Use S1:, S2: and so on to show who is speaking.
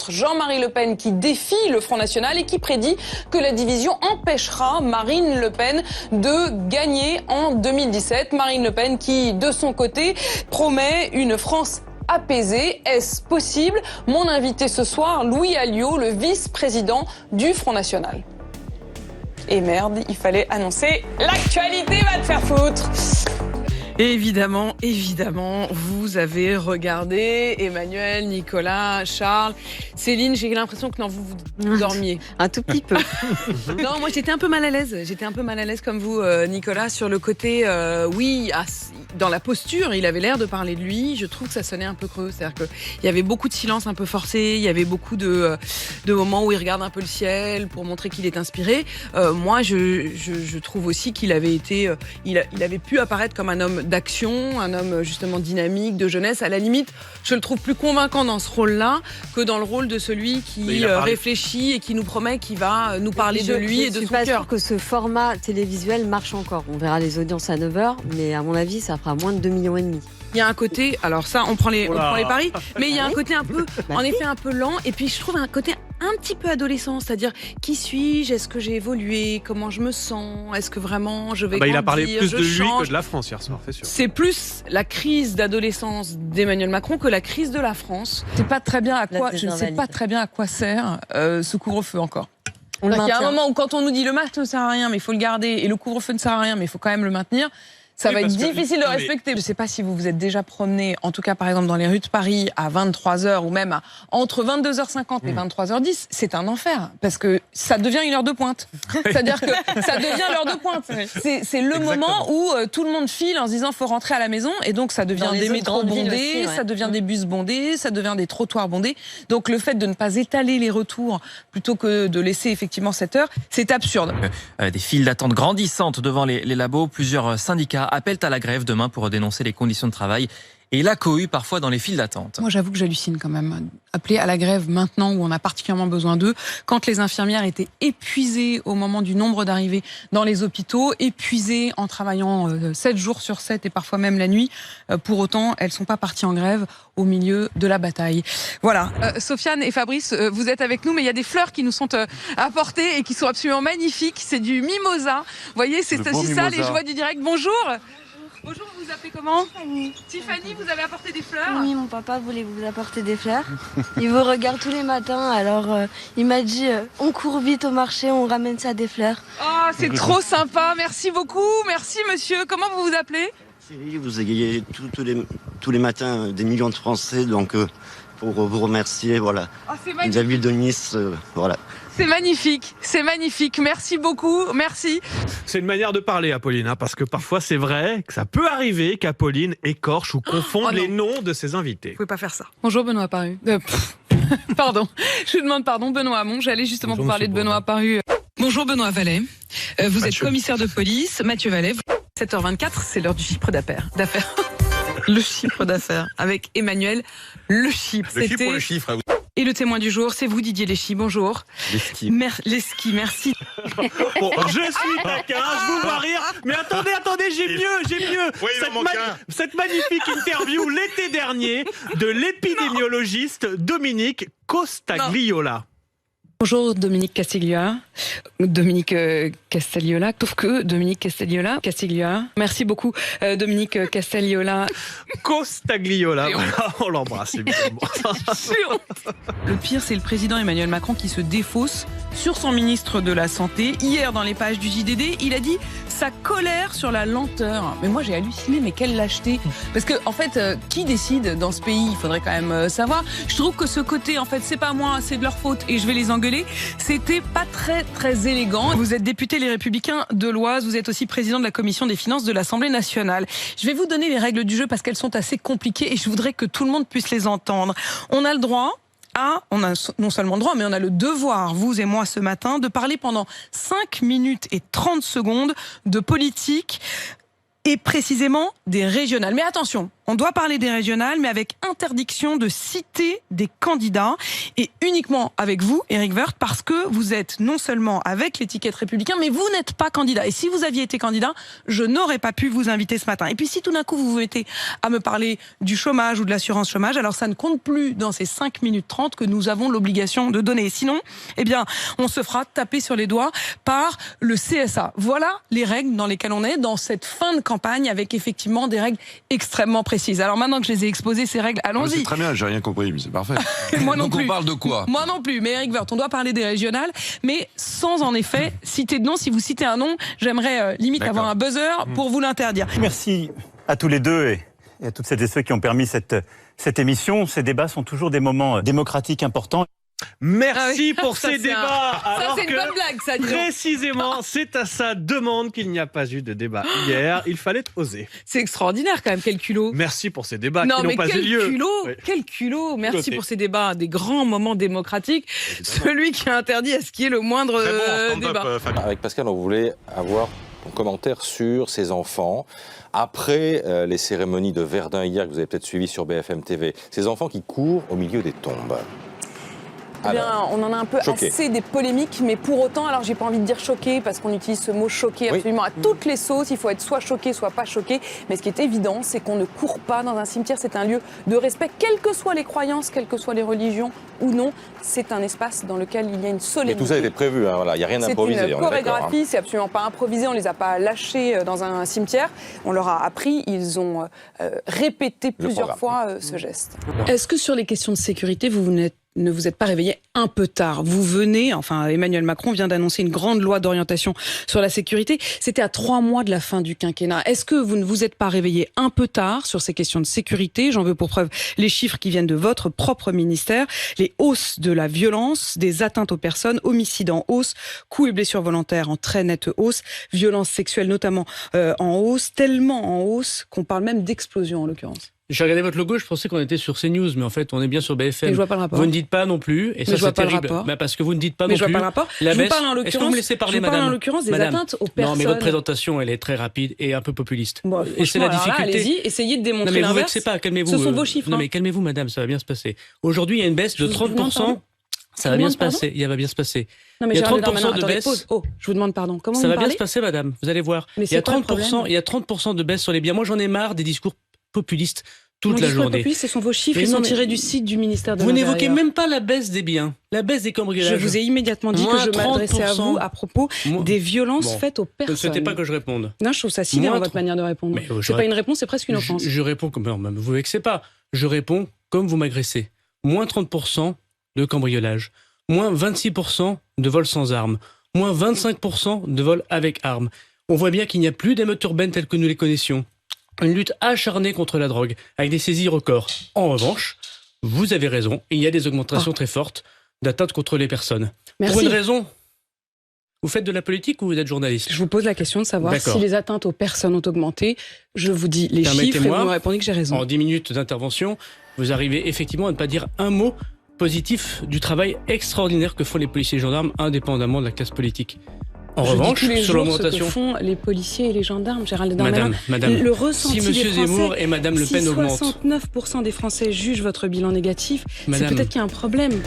S1: centre, Jean-Marie Le Pen, qui défie le Front National et qui prédit que la division empêchera Marine Le Pen de gagner en 2017. Marine Le Pen qui, de son côté, promet une France apaisée. Est-ce possible? Mon invité ce soir, Louis Alliot, le vice-président du Front National. Et merde, il fallait annoncer l'actualité va te faire foutre. Et évidemment, vous avez regardé Emmanuel, Nicolas, Charles, Céline. J'ai l'impression que non, vous dormiez.
S2: Un tout petit peu.
S1: Non, moi j'étais un peu mal à l'aise. J'étais un peu mal à l'aise comme vous, Nicolas, sur le côté, dans la posture, il avait l'air de parler de lui. Je trouve que ça sonnait un peu creux. C'est-à-dire qu'il y avait beaucoup de silence un peu forcé. Il y avait beaucoup de moments où il regarde un peu le ciel pour montrer qu'il est inspiré. Moi, je trouve aussi qu'il avait été, il avait pu apparaître comme un homme d'action, un homme justement dynamique, de jeunesse. À la limite, je le trouve plus convaincant dans ce rôle-là que dans le rôle de celui qui réfléchit et qui nous promet qu'il va nous parler de lui et de son cœur.
S2: Je suis pas sûre que ce format télévisuel marche encore. On verra les audiences à 9h, mais à mon avis, ça fera moins de 2,5 millions.
S1: Il y a un côté, alors ça, on prend les paris, mais il y a un côté un peu, en effet, un peu lent. Et puis, je trouve un côté un petit peu adolescent, c'est-à-dire qui suis-je, est-ce que j'ai évolué, comment je me sens, est-ce que vraiment je vais grandir,
S3: il a parlé plus de lui
S1: change.
S3: que de la France hier soir, c'est sûr.
S1: C'est plus la crise d'adolescence d'Emmanuel Macron que la crise de la France. Je ne sais pas très bien à quoi sert ce couvre-feu encore. Il y a un moment où quand on nous dit le masque ne sert à rien, mais il faut le garder, et le couvre-feu ne sert à rien, mais il faut quand même le maintenir. Ça va être difficile de respecter. Je ne sais pas si vous vous êtes déjà promené, en tout cas par exemple dans les rues de Paris, à 23h ou même entre 22h50 et 23h10, c'est un enfer. Parce que ça devient une heure de pointe. C'est-à-dire que ça devient l'heure de pointe. C'est le moment où tout le monde file en se disant faut rentrer à la maison. Et donc ça devient des métros bondés, ça devient des bus bondés, ça devient des trottoirs bondés. Donc le fait de ne pas étaler les retours plutôt que de laisser effectivement cette heure, c'est absurde.
S4: Des files d'attente grandissantes devant les labos. Plusieurs syndicats appellent à la grève demain pour dénoncer les conditions de travail et la cohue parfois dans les files d'attente.
S1: Moi, j'avoue que j'hallucine quand même. Appeler à la grève maintenant où on a particulièrement besoin d'eux, quand les infirmières étaient épuisées au moment du nombre d'arrivées dans les hôpitaux, épuisées en travaillant 7 jours sur 7 et parfois même la nuit. Pour autant, elles ne sont pas parties en grève au milieu de la bataille. Voilà. Sofiane et Fabrice, vous êtes avec nous, mais il y a des fleurs qui nous sont apportées et qui sont absolument magnifiques. C'est du mimosa. Vous voyez, c'est aussi ça, les joies du direct. Bonjour. Bonjour, vous vous appelez comment? Tiffany, vous avez apporté des fleurs?
S5: Oui, mon papa voulait vous apporter des fleurs. Il vous regarde tous les matins, alors il m'a dit on court vite au marché, on ramène ça des fleurs.
S1: Oh, c'est trop sympa, merci beaucoup, merci monsieur. Comment vous vous appelez?
S6: Cyril, vous égayez tous les matins des millions de Français, donc pour vous remercier, voilà.
S1: Oh, c'est magnifique.
S6: De la ville de Nice, voilà.
S1: C'est magnifique, merci beaucoup, merci.
S3: C'est une manière de parler, Apolline, parce que parfois c'est vrai que ça peut arriver qu'Apolline écorche ou confonde les noms de ses invités.
S1: Vous pouvez pas faire ça. Bonjour Benoît Paru. Pardon, je vous demande pardon Benoît Hamon, j'allais justement vous parler de Benoît Paru. Bonjour Benoît Vallet, vous êtes commissaire de police, Mathieu Vallet. 7h24, c'est l'heure du chiffre d'affaires. Le chiffre d'affaires avec Emmanuel Le Chypre.
S7: Le Chypre ou le chiffre?
S1: Et le témoin du jour, c'est vous Didier Leschi, bonjour.
S7: Leschi.
S1: Leschi, merci.
S3: Bon, je suis taquin, je vous vois rire, mais attendez, j'ai mieux.
S7: Oui,
S3: cette magnifique interview l'été dernier de l'épidémiologiste Dominique Costagliola.
S1: Bonjour Dominique Castigliola. Sauf que Dominique Castigliola. Merci beaucoup Dominique Castigliola.
S3: Costagliola, voilà, on l'embrasse évidemment. Le pire, c'est le président Emmanuel Macron qui se défausse sur son ministre de la Santé. Hier, dans les pages du JDD, il a dit sa colère sur la lenteur. Mais moi, j'ai halluciné, mais quelle lâcheté. Parce que, en fait, qui décide dans ce pays? Il faudrait quand même savoir. Je trouve que ce côté, en fait, c'est pas moi, c'est de leur faute et je vais les engueuler. C'était pas très élégant. Vous êtes député Les Républicains de l'Oise, vous êtes aussi président de la commission des finances de l'Assemblée nationale. Je vais vous donner les règles du jeu parce qu'elles sont assez compliquées et je voudrais que tout le monde puisse les entendre. On a le droit on a non seulement le droit, mais on a le devoir, vous et moi ce matin, de parler pendant 5 minutes et 30 secondes de politique et précisément des régionales. Mais attention, on doit parler des régionales, mais avec interdiction de citer des candidats, et uniquement avec vous, Éric Woerth, parce que vous êtes non seulement avec l'étiquette républicain, mais vous n'êtes pas candidat. Et si vous aviez été candidat, je n'aurais pas pu vous inviter ce matin. Et puis si tout d'un coup vous vous mettez à me parler du chômage ou de l'assurance chômage, alors ça ne compte plus dans ces 5 minutes 30 que nous avons l'obligation de donner. Sinon, eh bien, on se fera taper sur les doigts par le CSA. Voilà les règles dans lesquelles on est dans cette fin de campagne, avec effectivement des règles extrêmement précises. Alors maintenant que je les ai exposées, ces règles, allons-y.
S7: C'est très bien, j'ai rien compris, mais c'est parfait.
S3: Moi non plus.
S7: On parle de quoi?
S3: Moi non plus, mais Éric Woerth, on doit parler des régionales, mais sans en effet citer de nom. Si vous citez un nom, j'aimerais limite avoir un buzzer pour vous l'interdire.
S8: Merci à tous les deux et à toutes celles et ceux qui ont permis cette émission. Ces débats sont toujours des moments démocratiques importants.
S9: Merci pour ces débats.
S1: Ça, c'est une bonne blague, ça.
S9: Précisément, c'est à sa demande qu'il n'y a pas eu de débat hier. Il fallait oser.
S1: C'est extraordinaire quand même, quel culot.
S9: Merci pour ces débats qui n'ont pas eu lieu.
S1: Quel culot. Merci pour ces débats, des grands moments démocratiques. Évidemment. Celui qui a interdit à ce qu'il y ait le moindre débat.
S10: Avec Pascal, on voulait avoir ton commentaire sur ces enfants. Après les cérémonies de Verdun hier, que vous avez peut-être suivi sur BFM TV, ces enfants qui courent au milieu des tombes.
S11: Eh bien, on en a un peu assez des polémiques, mais pour autant, alors j'ai pas envie de dire choqué, parce qu'on utilise ce mot choqué absolument à toutes les sauces. Il faut être soit choqué, soit pas choqué. Mais ce qui est évident, c'est qu'on ne court pas dans un cimetière. C'est un lieu de respect, quelles que soient les croyances, quelles que soient les religions ou non. C'est un espace dans lequel il y a une solennité.
S10: Mais tout ça a été prévu, hein, voilà. Il n'y a rien d'improvisé.
S11: C'est une chorégraphie, c'est absolument pas improvisé. On les a pas lâchés dans un cimetière. On leur a appris, ils ont répété plusieurs fois ce geste.
S1: Est-ce que sur les questions de sécurité, vous ne vous êtes pas réveillé un peu tard? Vous venez, Emmanuel Macron vient d'annoncer une grande loi d'orientation sur la sécurité. C'était à 3 mois de la fin du quinquennat. Est-ce que vous ne vous êtes pas réveillé un peu tard sur ces questions de sécurité? J'en veux pour preuve les chiffres qui viennent de votre propre ministère. Les hausses de la violence, des atteintes aux personnes, homicides en hausse, coups et blessures volontaires en très nette hausse, violences sexuelles notamment en hausse, tellement en hausse qu'on parle même d'explosion en l'occurrence.
S12: J'ai regardé votre logo, je pensais qu'on était sur CNews, mais en fait, on est bien sur BFM.
S1: Mais je vois pas le rapport.
S12: Vous ne dites pas non plus, et ça c'est terrible. Parce que vous ne dites pas non plus.
S1: Mais je vois pas le rapport.
S12: La baisse.
S1: Est-ce que vous me laissez parler, madame? Je vous parle en l'occurrence des atteintes aux personnes.
S12: Non, mais votre présentation, elle est très rapide et un peu populiste.
S1: Bon,
S12: et c'est la difficulté.
S1: Allez-y, essayez de démontrer l'inverse.
S12: Non, mais vous vexez pas, calmez-vous.
S1: Ce sont vos chiffres.
S12: Non, mais calmez-vous, madame, ça va bien se passer. Aujourd'hui, il y a une baisse de 30%. Ça va bien se passer. Il va bien se passer.
S1: Non, mais
S12: il y a 30% de baisse.
S1: Oh, je vous demande pardon. Comment
S12: ça va bien se passer, madame. Vous allez voir.
S1: Mais
S12: il y a 30% de baisse sur les biens. Moi, j'en ai marre des discours populistes. Toute la journée.
S1: Ce sont vos chiffres, ils sont tirés du site du ministère de
S12: l'Intérieur. Vous
S1: n'évoquez
S12: même pas la baisse des biens, la baisse des cambriolages.
S1: Je vous ai immédiatement dit que je m'adressais à vous à propos des violences faites aux personnes.
S12: Ne souhaitez pas que je réponde.
S1: Non, je trouve ça sidérant votre manière de répondre. C'est pas une réponse, c'est presque une offense.
S12: Je réponds comme... Non, vous vexez pas. Je réponds comme vous m'agressez. Moins 30% de cambriolage. Moins 26% de vols sans armes. Moins 25% de vols avec armes. On voit bien qu'il n'y a plus d'émeutes urbaines telles que nous les connaissions. Une lutte acharnée contre la drogue, avec des saisies records. En revanche, vous avez raison, il y a des augmentations très fortes d'atteintes contre les personnes.
S1: Merci.
S12: Pour une raison, vous faites de la politique ou vous êtes journaliste?
S1: Je vous pose la question de savoir si les atteintes aux personnes ont augmenté. Je vous dis les chiffres et vous me répondez que j'ai raison.
S12: En 10 minutes d'intervention, vous arrivez effectivement à ne pas dire un mot positif du travail extraordinaire que font les policiers et gendarmes, indépendamment de la classe politique. En revanche, sur l'augmentation,
S1: ce que font les policiers et les gendarmes, Gérald Darmanin,
S12: Madame,
S1: le ressenti
S12: si M.
S1: des Français,
S12: Zemmour et Mme Le Pen augmentent,
S1: 69% des Français jugent votre bilan négatif, c'est peut-être qu'il y a un problème.